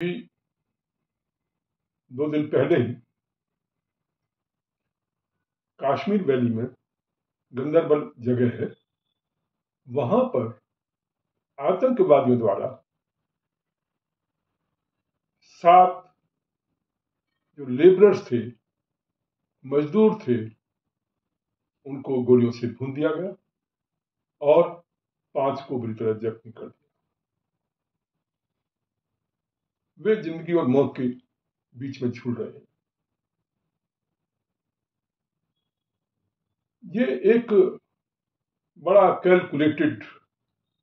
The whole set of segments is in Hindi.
अभी 2 दिन पहले ही कश्मीर वैली में गंदरबल जगह है, वहां पर आतंकवादियों द्वारा 7 जो लेबरर्स थे, मजदूर थे, उनको गोलियों से भून दिया गया और 5 को बुरी तरह जख्मी कर दिया। वे जिंदगी और मौत के बीच में झूल रहे हैं। ये एक बड़ा कैलकुलेटेड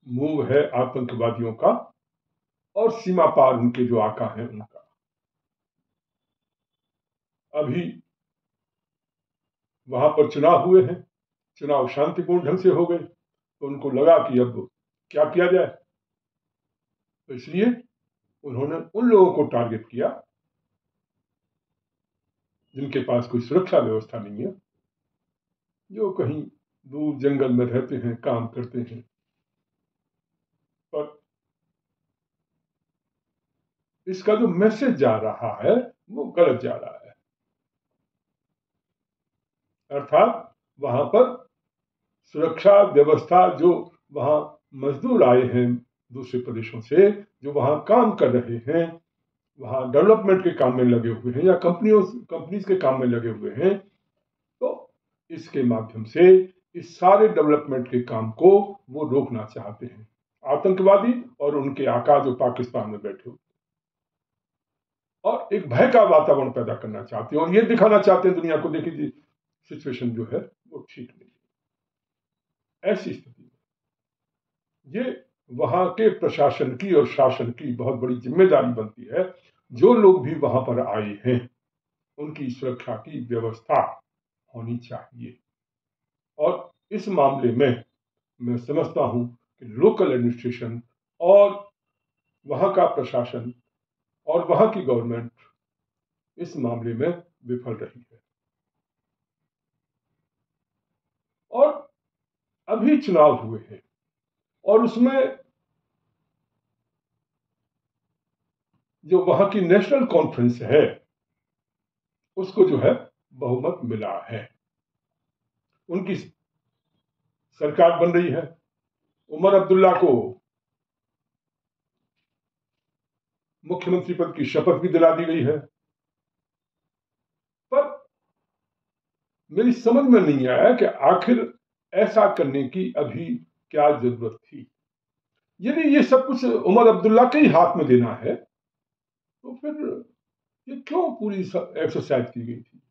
मूव है आतंकवादियों का और सीमा पार उनके जो आका हैं उनका। अभी वहां पर चुनाव हुए हैं, चुनाव शांतिपूर्ण ढंग से हो गए, तो उनको लगा कि अब क्या किया जाए, तो इसलिए उन्होंने उन लोगों को टारगेट किया जिनके पास कोई सुरक्षा व्यवस्था नहीं है, जो कहीं दूर जंगल में रहते हैं, काम करते हैं, पर इसका जो मैसेज जा रहा है वो गलत जा रहा है। अर्थात वहां पर सुरक्षा व्यवस्था, जो वहां मजदूर आए हैं दूसरे प्रदेशों से, जो वहां काम कर रहे हैं, वहां डेवलपमेंट के काम में लगे हुए हैं या कंपनीज के काम में लगे हुए हैं, तो इसके माध्यम से इस सारे डेवलपमेंट के काम को वो रोकना चाहते हैं, आतंकवादी और उनके आका जो पाकिस्तान में बैठे हुए, और एक भय का वातावरण पैदा करना चाहते हैं और ये दिखाना चाहते हैं दुनिया को, देखिए सिचुएशन जो है वो ठीक नहीं है। ऐसी स्थिति में ये वहां के प्रशासन की और शासन की बहुत बड़ी जिम्मेदारी बनती है, जो लोग भी वहां पर आए हैं उनकी सुरक्षा की व्यवस्था होनी चाहिए। और इस मामले में मैं समझता हूं कि लोकल एडमिनिस्ट्रेशन और वहां का प्रशासन और वहां की गवर्नमेंट इस मामले में विफल रही है। और अभी चुनाव हुए हैं और उसमें जो वहां की नेशनल कॉन्फ्रेंस है उसको जो है बहुमत मिला है, उनकी सरकार बन रही है। उमर अब्दुल्ला को मुख्यमंत्री पद की शपथ भी दिला दी गई है, पर मेरी समझ में नहीं आया कि आखिर ऐसा करने की अभी क्या जरूरत थी। यदि ये सब कुछ उमर अब्दुल्ला के ही हाथ में देना है तो फिर ये क्यों पूरी एक्सरसाइज की गई थी?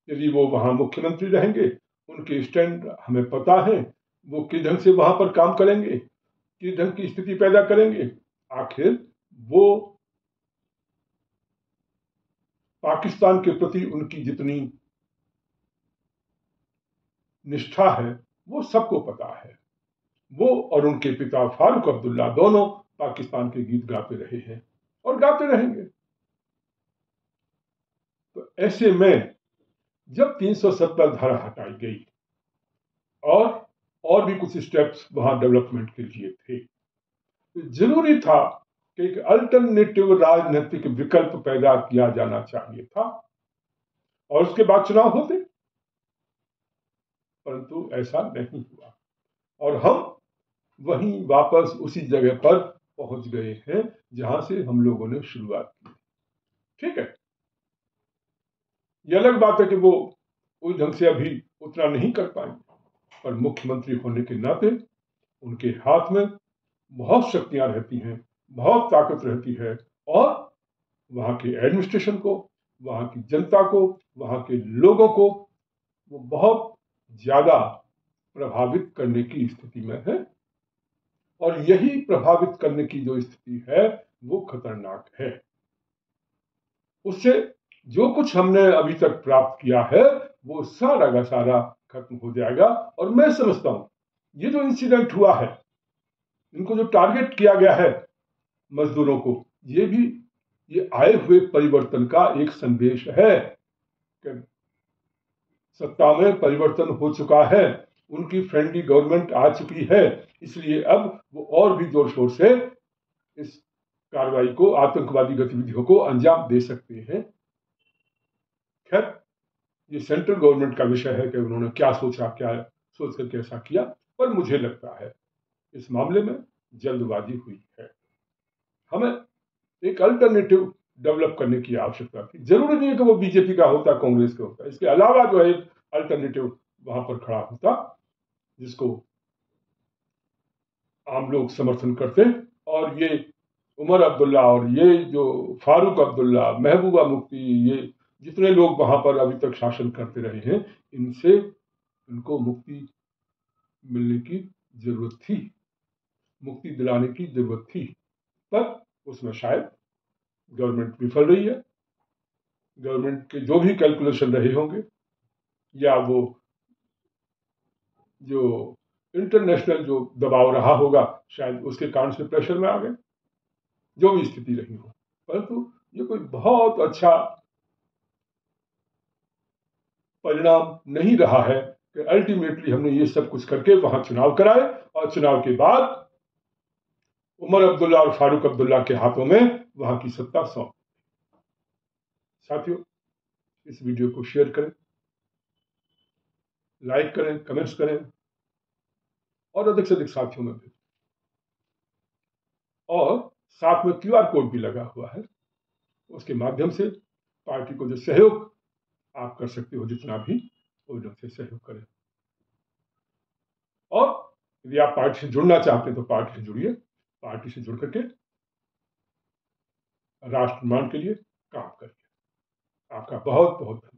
यदि वो वहां मुख्यमंत्री रहेंगे, उनके स्टैंड हमें पता है, वो किस ढंग से वहां पर काम करेंगे, किस ढंग की स्थिति पैदा करेंगे, आखिर वो पाकिस्तान के प्रति उनकी जितनी निष्ठा है वो सबको पता है। वो और उनके पिता फारूक अब्दुल्ला दोनों पाकिस्तान के गीत गाते रहे हैं और गाते रहेंगे। तो ऐसे में जब 370 धारा हटाई गई और भी कुछ स्टेप्स वहां डेवलपमेंट के लिए थे, तो जरूरी था कि एक अल्टरनेटिव राजनीतिक विकल्प पैदा किया जाना चाहिए था और उसके बाद चुनाव होते, परंतु ऐसा नहीं हुआ और हम वहीं वापस उसी जगह पर पहुंच गए हैं जहां से हम लोगों ने शुरुआत की। ठीक है, यह अलग बात है कि वो उस ढंग से अभी उतना नहीं कर पाएंगे, पर मुख्यमंत्री होने के नाते उनके हाथ में बहुत शक्तियां रहती हैं, बहुत ताकत रहती है और वहां के एडमिनिस्ट्रेशन को, वहां की जनता को, वहां के लोगों को वो बहुत ज्यादा प्रभावित करने की स्थिति में है और यही प्रभावित करने की जो स्थिति है वो खतरनाक है। उससे जो कुछ हमने अभी तक प्राप्त किया है वो सारा का सारा खत्म हो जाएगा। और मैं समझता हूं ये जो इंसिडेंट हुआ है, इनको जो टारगेट किया गया है मजदूरों को, ये भी ये आए हुए परिवर्तन का एक संदेश है कि सत्ता में परिवर्तन हो चुका है, उनकी फ्रेंडली गवर्नमेंट आ चुकी है, इसलिए अब वो और भी जोर शोर से इस कार्रवाई को, आतंकवादी गतिविधियों को अंजाम दे सकते हैं। खैर, ये सेंट्रल गवर्नमेंट का विषय है कि उन्होंने क्या सोचा, क्या सोच करके ऐसा किया, पर मुझे लगता है इस मामले में जल्दबाजी हुई है। हमें एक अल्टरनेटिव डेवलप करने की आवश्यकता थी। जरूरी नहीं है कि वो बीजेपी का होता, कांग्रेस का होता, इसके अलावा जो है अल्टरनेटिव वहां पर खड़ा होता जिसको आम लोग समर्थन करते। और ये उमर अब्दुल्ला और ये जो फारूक अब्दुल्ला, महबूबा मुफ्ती, ये जितने लोग वहां पर अभी तक शासन करते रहे हैं, इनसे इनको मुक्ति मिलने की जरूरत थी, मुक्ति दिलाने की जरूरत थी, पर उसमें शायद गवर्नमेंट विफल रही है। गवर्नमेंट के जो भी कैलकुलेशन रहे होंगे, या वो जो इंटरनेशनल जो दबाव रहा होगा, शायद उसके कारण से प्रेशर में आ गए, जो भी स्थिति रही हो। परंतु ये कोई बहुत अच्छा परिणाम नहीं रहा है कि अल्टीमेटली हमने ये सब कुछ करके वहां चुनाव कराए और चुनाव के बाद उमर अब्दुल्ला और फारूक अब्दुल्ला के हाथों में वहां की सत्ता सौंप। साथियों, इस वीडियो को शेयर करें, लाइक करें, कमेंट्स करें और अधिक से अधिक साथियों में भेजें। और साथ में QR कोड भी लगा हुआ है, उसके माध्यम से पार्टी को जो सहयोग आप कर सकते हो, जितना भी वो ढंग से सहयोग करें। और यदि आप पार्टी से जुड़ना चाहते हैं तो पार्टी से जुड़िए, पार्टी से जुड़ करके राष्ट्र निर्माण के लिए काम करिए। आपका बहुत बहुत धन्यवाद।